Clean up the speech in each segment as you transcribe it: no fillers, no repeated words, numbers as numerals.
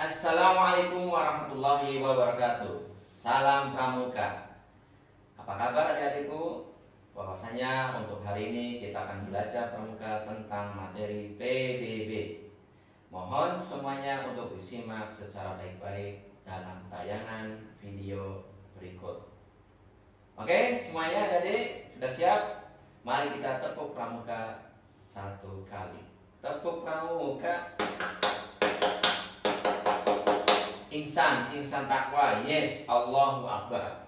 Assalamualaikum warahmatullahi wabarakatuh. Salam Pramuka. Apa kabar adik-adikku? Bahwasanya untuk hari ini kita akan belajar Pramuka tentang materi PBB. Mohon semuanya untuk disimak secara baik-baik dalam tayangan video berikut. Oke, semuanya adik-adik sudah siap? Mari kita tepuk Pramuka satu kali. Tepuk Pramuka. Insan takwa. Yes, Allahu Akbar.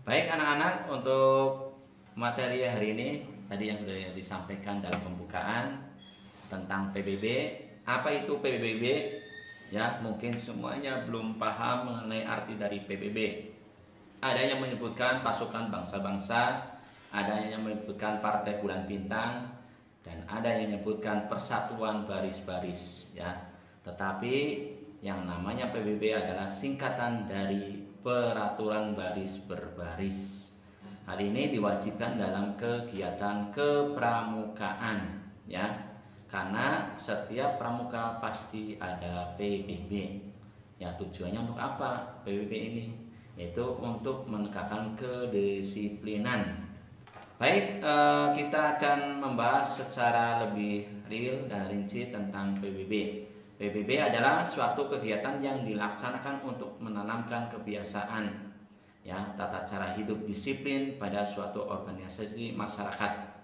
Baik anak-anak, untuk materi hari ini tadi yang sudah disampaikan dalam pembukaan tentang PBB. Apa itu PBB? Ya, mungkin semuanya belum paham mengenai arti dari PBB. Ada yang menyebutkan pasukan bangsa-bangsa, ada yang menyebutkan partai bulan bintang, dan ada yang menyebutkan persatuan baris-baris, ya. Tetapi yang namanya PBB adalah singkatan dari peraturan baris berbaris. Hal ini diwajibkan dalam kegiatan kepramukaan, ya. Karena setiap pramuka pasti ada PBB. Ya, tujuannya untuk apa PBB ini? Yaitu untuk menegakkan kedisiplinan. Baik, kita akan membahas secara lebih real dan rinci tentang PBB. PBB adalah suatu kegiatan yang dilaksanakan untuk menanamkan kebiasaan, ya, tata cara hidup disiplin pada suatu organisasi masyarakat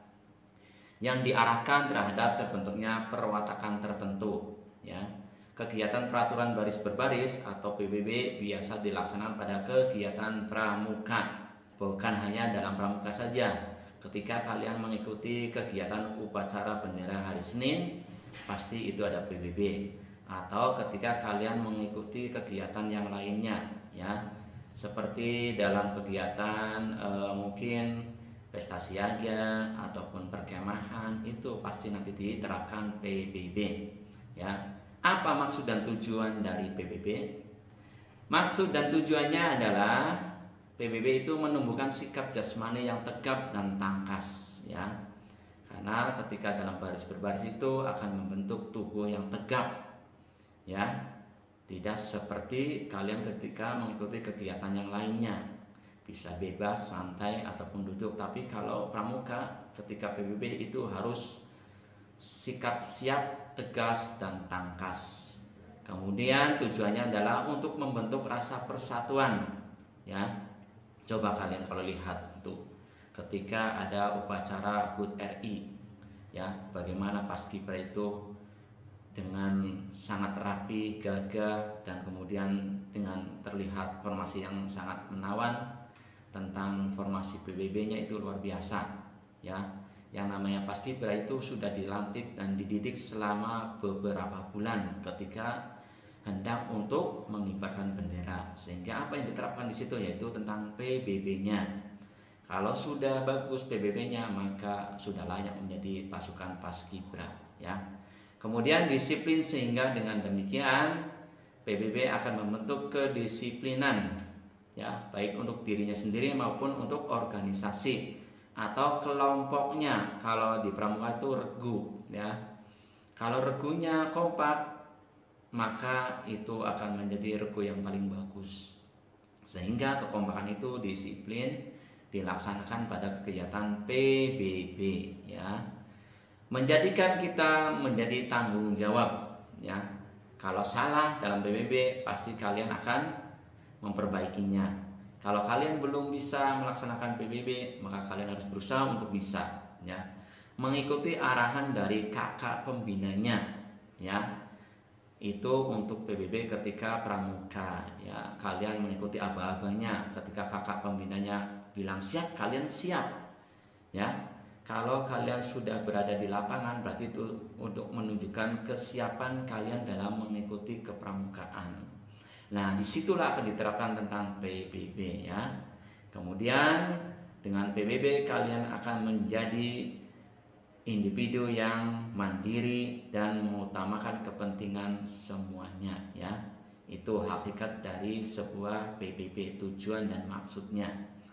yang diarahkan terhadap terbentuknya perwatakan tertentu, ya. Kegiatan peraturan baris berbaris atau PBB biasa dilaksanakan pada kegiatan pramuka, bukan hanya dalam pramuka saja. Ketika kalian mengikuti kegiatan upacara bendera hari Senin, pasti itu ada PBB. Atau ketika kalian mengikuti kegiatan yang lainnya, ya, seperti dalam kegiatan mungkin pesta siaga ataupun perkemahan, itu pasti nanti diterapkan PBB, ya. Apa maksud dan tujuan dari PBB? Maksud dan tujuannya adalah PBB itu menumbuhkan sikap jasmani yang tegap dan tangkas, ya. Karena ketika dalam baris berbaris itu akan membentuk tubuh yang tegap, ya. Tidak seperti kalian ketika mengikuti kegiatan yang lainnya, bisa bebas, santai, ataupun duduk. Tapi kalau pramuka ketika PBB itu harus sikap siap, tegas, dan tangkas. Kemudian tujuannya adalah untuk membentuk rasa persatuan, ya. Coba kalian kalau lihat tuh ketika ada upacara HUT RI, ya, bagaimana paskibra itu dengan sangat rapi, gagah, dan kemudian dengan terlihat formasi yang sangat menawan. Tentang formasi PBB-nya itu luar biasa, ya. Yang namanya paskibra itu sudah dilantik dan dididik selama beberapa bulan ketika hendak untuk mengibarkan bendera. Sehingga apa yang diterapkan di situ yaitu tentang PBB-nya. Kalau sudah bagus PBB-nya, maka sudah layak menjadi pasukan paskibra, ya. Kemudian disiplin, sehingga dengan demikian PBB akan membentuk kedisiplinan, ya, baik untuk dirinya sendiri maupun untuk organisasi atau kelompoknya. Kalau di pramuka itu regu, ya. Kalau regunya kompak, maka itu akan menjadi regu yang paling bagus. Sehingga kekompakan itu disiplin dilaksanakan pada kegiatan PBB, ya. Menjadikan kita menjadi tanggung jawab, ya. Kalau salah dalam PBB, pasti kalian akan memperbaikinya. Kalau kalian belum bisa melaksanakan PBB, maka kalian harus berusaha untuk bisa, ya, mengikuti arahan dari kakak pembinanya, ya. Itu untuk PBB ketika pramuka, ya. Kalian mengikuti aba-abanya. Ketika kakak pembinanya bilang siap, kalian siap, ya. Kalau kalian sudah berada di lapangan, berarti itu untuk menunjukkan kesiapan kalian dalam mengikuti kepramukaan. Nah, disitulah akan diterapkan tentang PBB, ya. Kemudian dengan PBB kalian akan menjadi individu yang mandiri dan mengutamakan kepentingan kepentingan semuanya ya. Itu hakikat dari sebuah PBB, tujuan dan maksudnya.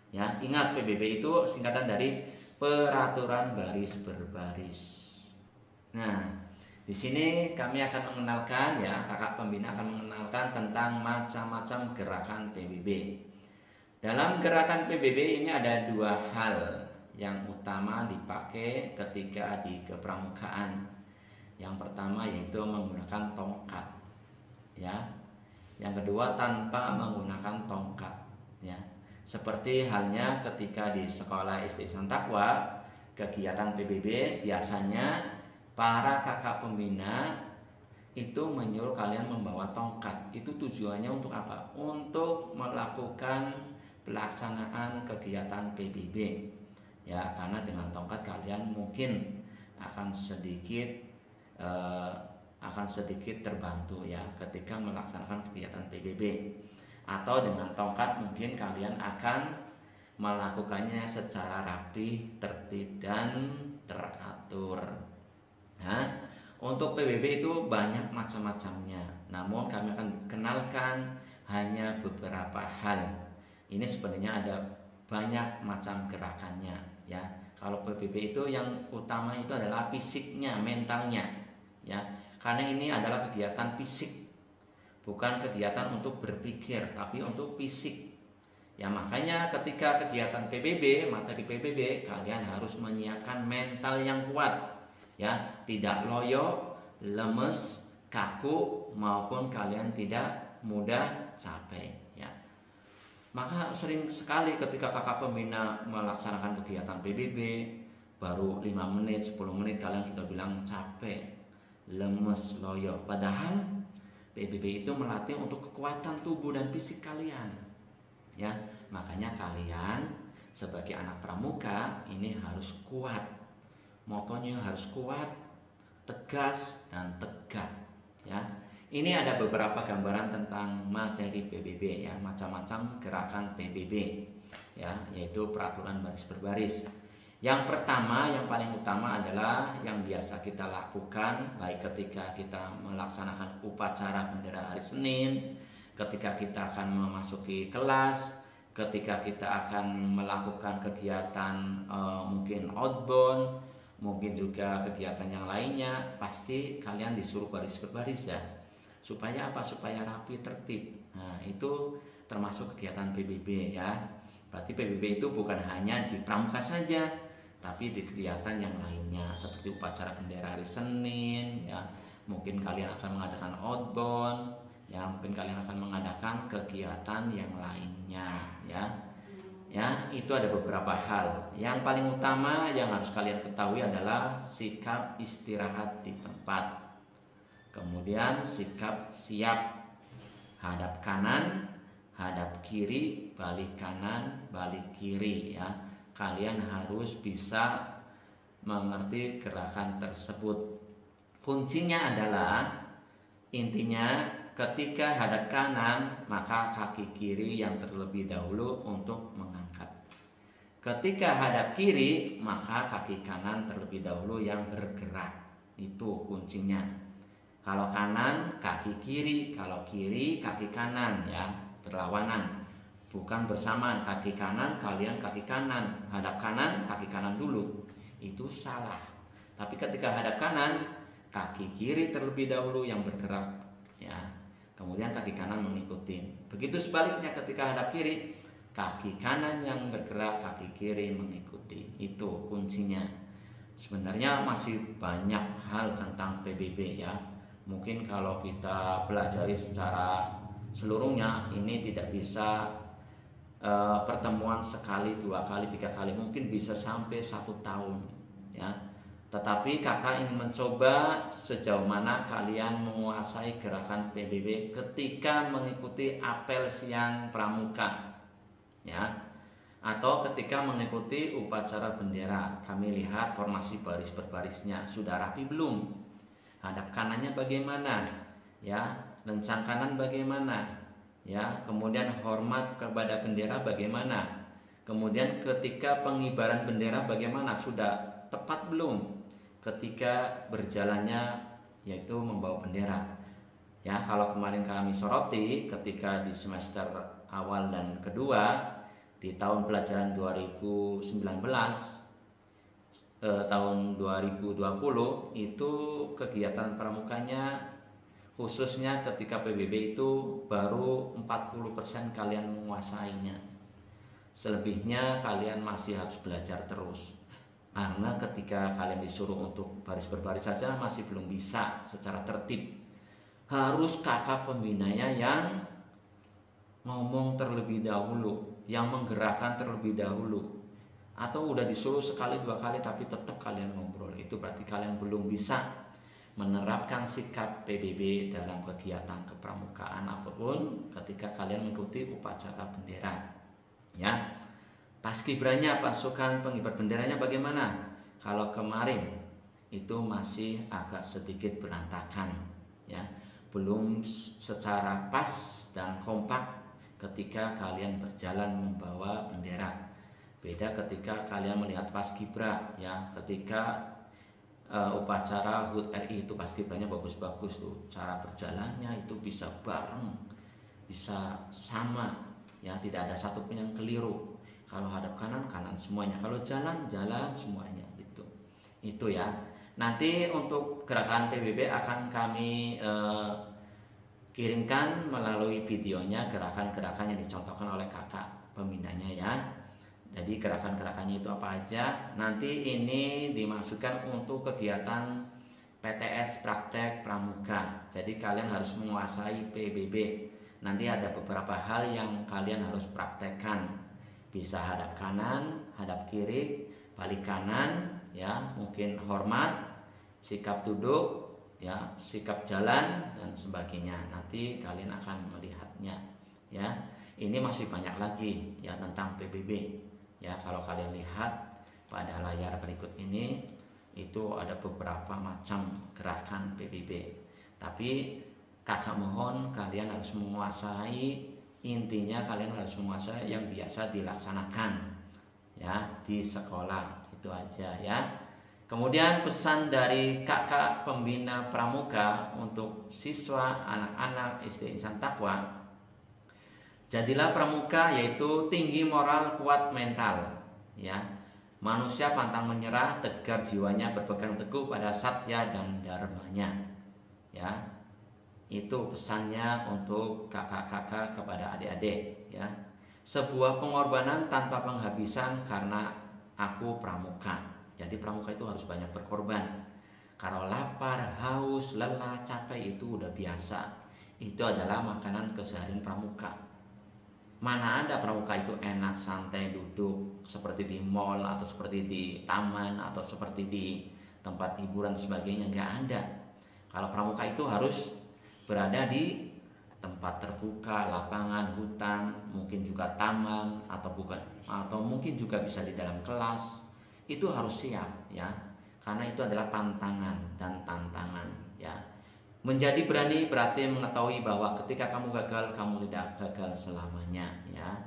Ya, ingat PBB itu singkatan dari peraturan baris berbaris. Nah, di sini kami akan mengenalkan ya, kakak pembina akan mengenalkan tentang macam-macam gerakan PBB. Dalam gerakan PBB ini ada dua hal yang utama dipakai ketika di kepramukaan. Yang pertama yaitu menggunakan tongkat, ya. Yang kedua tanpa menggunakan tongkat, ya. Seperti halnya ketika di sekolah SD Santakwa, kegiatan PBB biasanya para kakak pembina itu menyuruh kalian membawa tongkat. Itu tujuannya untuk apa? Untuk melakukan pelaksanaan kegiatan PBB. Ya, karena dengan tongkat kalian mungkin akan sedikit terbantu ya ketika melaksanakan kegiatan PBB. Atau dengan tongkat mungkin kalian akan melakukannya secara rapi, tertib dan teratur. Nah, untuk PBB itu banyak macam-macamnya. Namun kami akan kenalkan hanya beberapa hal. Ini sebenarnya ada banyak macam gerakannya ya. Kalau PBB itu yang utama itu adalah fisiknya, mentalnya ya. Karena ini adalah kegiatan fisik, bukan kegiatan untuk berpikir, tapi untuk fisik. Ya makanya ketika kegiatan PBB, materi PBB, kalian harus menyiapkan mental yang kuat. Ya, tidak loyo, lemes, kaku maupun kalian tidak mudah capek ya. Maka sering sekali ketika kakak pembina melaksanakan kegiatan PBB baru 5 menit, 10 menit kalian sudah bilang capek, lemes, loyo. Padahal PBB itu melatih untuk kekuatan tubuh dan fisik kalian. Ya, makanya kalian sebagai anak pramuka ini harus kuat. Motonya harus kuat, tegas dan tegak. Ya, ini ada beberapa gambaran tentang materi PBB ya, macam-macam gerakan PBB ya, yaitu peraturan baris berbaris. Yang pertama, yang paling utama adalah yang biasa kita lakukan baik ketika kita melaksanakan upacara bendera hari Senin, ketika kita akan memasuki kelas, ketika kita akan melakukan kegiatan mungkin outbound, mungkin juga kegiatan yang lainnya, pasti kalian disuruh baris berbaris ya. Supaya apa? Supaya rapi, tertib. Nah, itu termasuk kegiatan PBB ya. Berarti PBB itu bukan hanya di pramuka saja, tapi di kegiatan yang lainnya seperti upacara bendera hari Senin ya. Mungkin kalian akan mengadakan outbound ya, mungkin kalian akan mengadakan kegiatan yang lainnya ya. Ya, itu ada beberapa hal. Yang paling utama yang harus kalian ketahui adalah sikap istirahat di tempat. Kemudian sikap siap, hadap kanan, hadap kiri, balik kanan, balik kiri ya. Kalian harus bisa mengerti gerakan tersebut. Kuncinya adalah intinya ketika hadap kanan, maka kaki kiri yang terlebih dahulu untuk mengangkat. Ketika hadap kiri, maka kaki kanan terlebih dahulu yang bergerak. Itu kuncinya. Kalau kanan, kaki kiri. Kalau kiri, kaki kanan ya, berlawanan. Bukan bersamaan, kaki kanan, kalian kaki kanan. Hadap kanan, kaki kanan dulu. Itu salah. Tapi ketika hadap kanan, kaki kiri terlebih dahulu yang bergerak ya. Kemudian kaki kanan mengikuti. Begitu sebaliknya ketika hadap kiri, kaki kanan yang bergerak, kaki kiri mengikuti. Itu kuncinya. Sebenarnya masih banyak hal tentang PBB ya. Mungkin kalau kita pelajari secara seluruhnya ini tidak bisa pertemuan sekali, 2 kali, 3 kali, mungkin bisa sampai 1 tahun ya. Tetapi kakak ingin mencoba sejauh mana kalian menguasai gerakan PBB ketika mengikuti apel siang pramuka ya, atau ketika mengikuti upacara bendera. Kami lihat formasi baris berbarisnya sudah rapi belum, hadap kanannya bagaimana ya, lencang kanan bagaimana ya, kemudian hormat kepada bendera bagaimana, kemudian ketika pengibaran bendera bagaimana, sudah tepat belum, ketika berjalannya yaitu membawa bendera. Ya, kalau kemarin kami soroti ketika di semester awal dan kedua di tahun pelajaran 2019 tahun 2020 itu kegiatan pramukanya khususnya ketika PBB itu baru 40% kalian menguasainya. Selebihnya kalian masih harus belajar terus. Karena ketika kalian disuruh untuk baris berbaris saja masih belum bisa secara tertib. Harus kakak pembinanya yang ngomong terlebih dahulu, yang menggerakkan terlebih dahulu. Atau udah disuruh sekali dua kali tapi tetap kalian ngobrol, itu berarti kalian belum bisa menerapkan sikap PBB dalam kegiatan kepramukaan apapun ketika kalian mengikuti upacara bendera. Ya, paskibranya, pasukan pengibar benderanya bagaimana? Kalau kemarin itu masih agak sedikit berantakan, ya, belum secara pas dan kompak ketika kalian berjalan membawa bendera. Beda ketika kalian melihat paskibra, ya, ketika upacara HUT RI itu paskibranya bagus-bagus tuh, cara berjalannya itu bisa bareng, bisa sama, ya, tidak ada satupun yang keliru. Kalau hadap kanan kanan semuanya, kalau jalan jalan semuanya, gitu. Itu ya. Nanti untuk gerakan PBB akan kami kirimkan melalui videonya, gerakan-gerakan yang dicontohkan oleh kakak pembinanya, ya. Jadi gerakan-gerakannya itu apa aja? Nanti ini dimaksudkan untuk kegiatan PTS praktek pramuka. Jadi kalian harus menguasai PBB. Nanti ada beberapa hal yang kalian harus praktekkan. Bisa hadap kanan, hadap kiri, balik kanan, ya, mungkin hormat, sikap duduk, ya, sikap jalan dan sebagainya. Nanti kalian akan melihatnya, ya. Ini masih banyak lagi, ya, tentang PBB. Ya, kalau kalian lihat pada layar berikut ini itu ada beberapa macam gerakan PBB. Tapi kakak mohon kalian harus menguasai, intinya kalian harus menguasai yang biasa dilaksanakan, ya, di sekolah. Itu aja, ya. Kemudian pesan dari kakak pembina pramuka untuk siswa anak-anak SD Insan Taqwa, jadilah pramuka, yaitu tinggi moral, kuat mental, ya. Manusia pantang menyerah, tegar jiwanya, berpegang teguh pada satya dan dharmanya, ya. Itu pesannya untuk kakak-kakak kepada adik-adik, ya. Sebuah pengorbanan tanpa penghabisan karena aku pramuka. Jadi pramuka itu harus banyak berkorban. Kalau lapar, haus, lelah, capek itu udah biasa. Itu adalah makanan keseharian pramuka. Mana ada pramuka itu enak santai duduk seperti di mall atau seperti di taman atau seperti di tempat hiburan sebagainya, nggak ada. Kalau pramuka itu harus berada di tempat terbuka, lapangan, hutan, mungkin juga taman atau mungkin juga bisa di dalam kelas. Itu harus siap, ya, karena itu adalah pantangan dan tantangan, ya. Menjadi berani berarti mengetahui bahwa ketika kamu gagal, kamu tidak gagal selamanya, ya.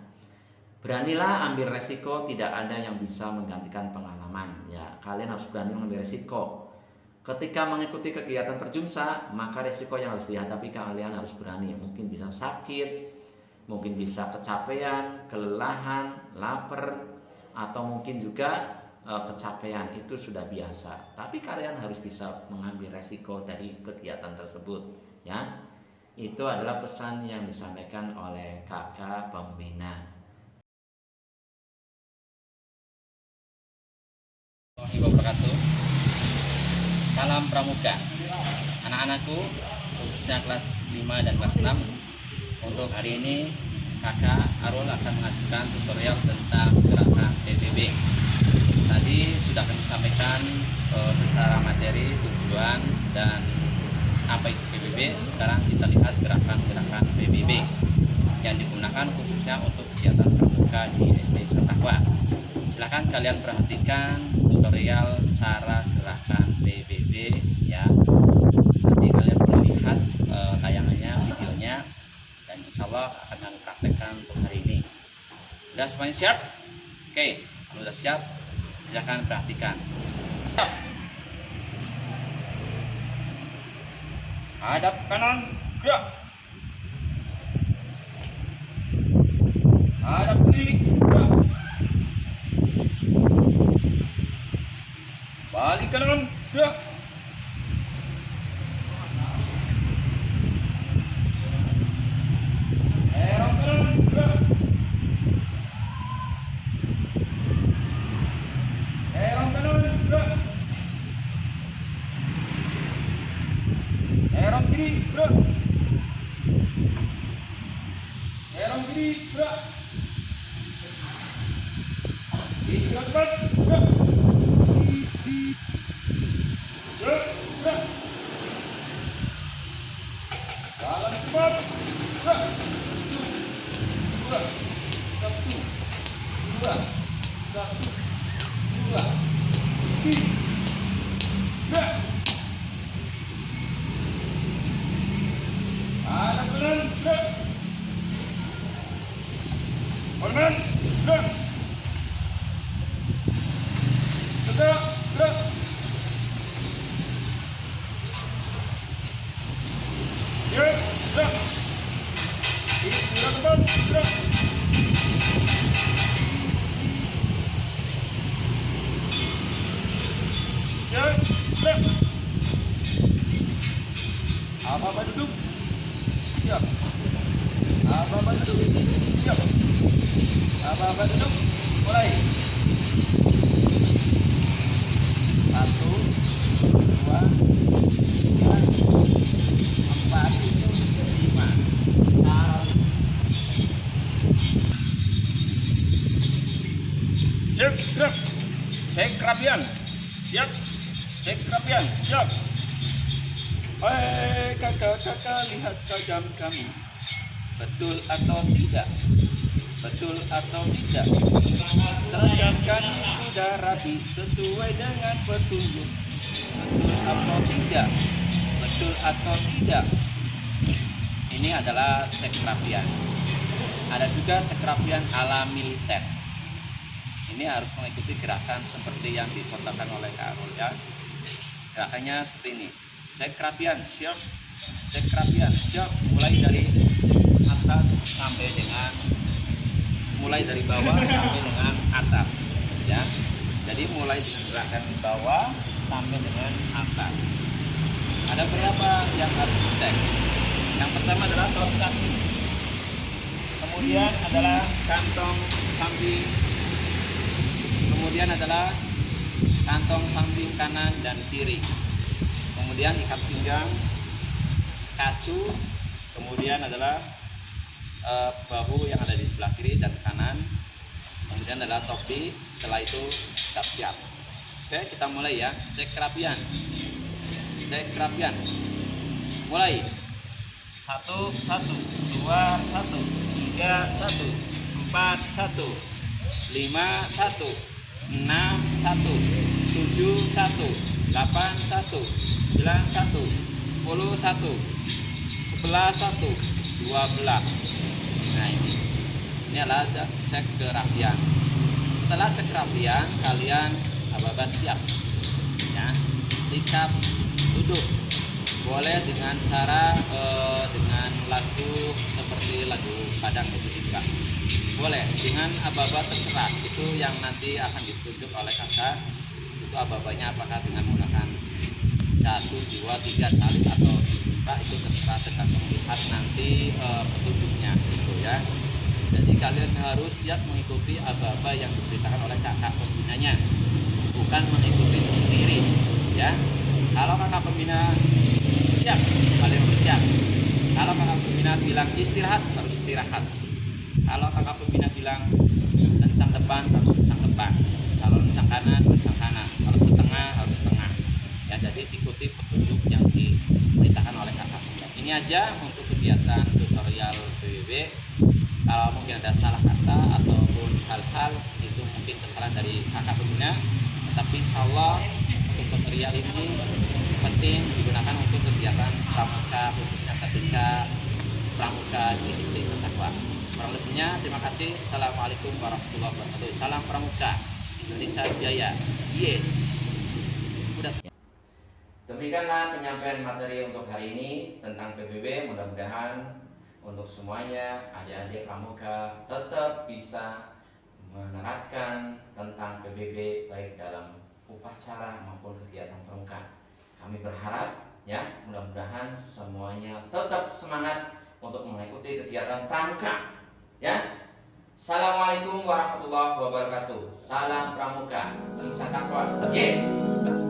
Beranilah ambil resiko, tidak ada yang bisa menggantikan pengalaman, ya. Kalian harus berani mengambil resiko. Ketika mengikuti kegiatan perjumsa, maka resiko yang harus dihadapi kalian harus berani. Mungkin bisa sakit, mungkin bisa kecapean, kelelahan, lapar, atau mungkin juga kecapean, itu sudah biasa. Tapi kalian harus bisa mengambil resiko dari kegiatan tersebut, ya. Itu adalah pesan yang disampaikan oleh kakak pembina. Wabarakatuh. Salam pramuka. Anak-anakku khususnya kelas 5 dan kelas 6. Untuk hari ini kakak Arul akan mengajukan tutorial tentang gerakan PBB. Tadi sudah kami sampaikan secara materi, tujuan, dan apa itu PBB. Sekarang kita lihat gerakan-gerakan PBB yang digunakan khususnya untuk kegiatan pramuka di SD Insan Taqwa. Silahkan kalian perhatikan tutorial cara gerakan PBB, ya. Nanti kalian boleh lihat tayangannya, videonya, dan insya Allah akan kami praktekkan untuk hari ini. Sudah semuanya siap? Oke, kalau sudah siap, silahkan perhatikan. Hadap kanan, gerak. Hadap kiri, gerak. Balik kanan, gerak. Serong kanan, gerak. Serong kanan, gerak. Serong kiri, gerak. Serong kiri, gerak. Istirahat cepat, gerak. Gerak, gerak. Jalan cepat, gerak. Dua, satu, dua, satu, dua, tiga, gerak. Ada kanan, gerak. Kanan, gerak. Gerak, gerak. Gerak, gerak. Istirahat cepat, gerak. Gerak, gerak. Apa-apa duduk. Siap. Apa-apa duduk. Siap. Apa-apa duduk. Mulai. 1, 2, 3, 4, 5. Siap, gerak. Cek kerapian. Siap. Cek kerapian. Siap. Hei kakak-kakak, lihat sajam kami. Betul atau tidak? Betul atau tidak? Seragam kami sudah rapi sesuai dengan petunjuk. Betul atau tidak? Betul atau tidak? Ini adalah cek kerapian. Ada juga cek kerapian ala militer. Ini harus mengikuti gerakan seperti yang dicontohkan oleh Kak Arul ya. Gerakannya seperti ini. Cek kerapian, siap. Cek kerapian, siap. Mulai dari atas sampai dengan bawah sampai dengan atas ya. Jadi mulai dengan gerakan di bawah sampai dengan atas. Ada berapa yang harus dicek? Yang pertama adalah kaos kaki. Kemudian adalah kantong samping. Kemudian adalah kantong samping kanan dan kiri. Kemudian ikat pinggang, kacu, kemudian adalah bahu yang ada di sebelah kiri dan kanan, kemudian adalah topi. Setelah itu siap-siap. Oke, kita mulai ya. Cek kerapian. Cek kerapian. Mulai. 1, 1, 2, 1, 3, 1, 4, 1, 5, 1, 6, 1, 7, 1, 8, 1, 9, 1, 10, 1, 11, 1, 12. Nah ini adalah cek kerapian. Setelah cek kerapian, kalian aba-aba siap ya. Sikap duduk. Boleh dengan cara dengan lagu seperti lagu Padang itu juga boleh. Dengan aba-aba terserah, itu yang nanti akan ditunjuk oleh kakak. Itu aba-abanya apakah dengan menggunakan 1, 2, 3 salib atau dibuka, itu terserah, tergantung lihat nanti petunjuknya gitu ya. Jadi kalian harus siap mengikuti aba-aba yang diberitakan oleh kakak pembinanya, bukan mengikuti sendiri ya. Kalau kakak pembina siap, kalian harus siap. Kalau kakak pembina bilang istirahat, harus istirahat. Kalau kakak pembina bilang kencang depan, harus kencang depan. Kalau kencang kanan, kencang kanan. Kalau setengah, harus setengah. Ya, jadi ikuti petunjuk yang diberitakan oleh kakak pembina. Ini aja untuk kegiatan tutorial PBB. Kalau mungkin ada salah kata ataupun hal-hal itu mungkin kesalahan dari kakak pembina, tetapi insya Allah untuk tutorial ini penting digunakan untuk kegiatan pramuka, khususnya ketika pramuka di SD Bertakwa. Kurang lebihnya terima kasih. Assalamualaikum warahmatullahi wabarakatuh. Salam pramuka Indonesia Jaya. Yes. Udah. Demikianlah penyampaian materi untuk hari ini tentang PBB. Mudah-mudahan untuk semuanya adik-adik pramuka tetap bisa menerapkan tentang PBB baik dalam upacara maupun kegiatan pramuka. Kami berharap ya, mudah-mudahan semuanya tetap semangat untuk mengikuti kegiatan pramuka. Ya. Assalamualaikum warahmatullahi wabarakatuh. Salam pramuka. Insan takwa. Yes.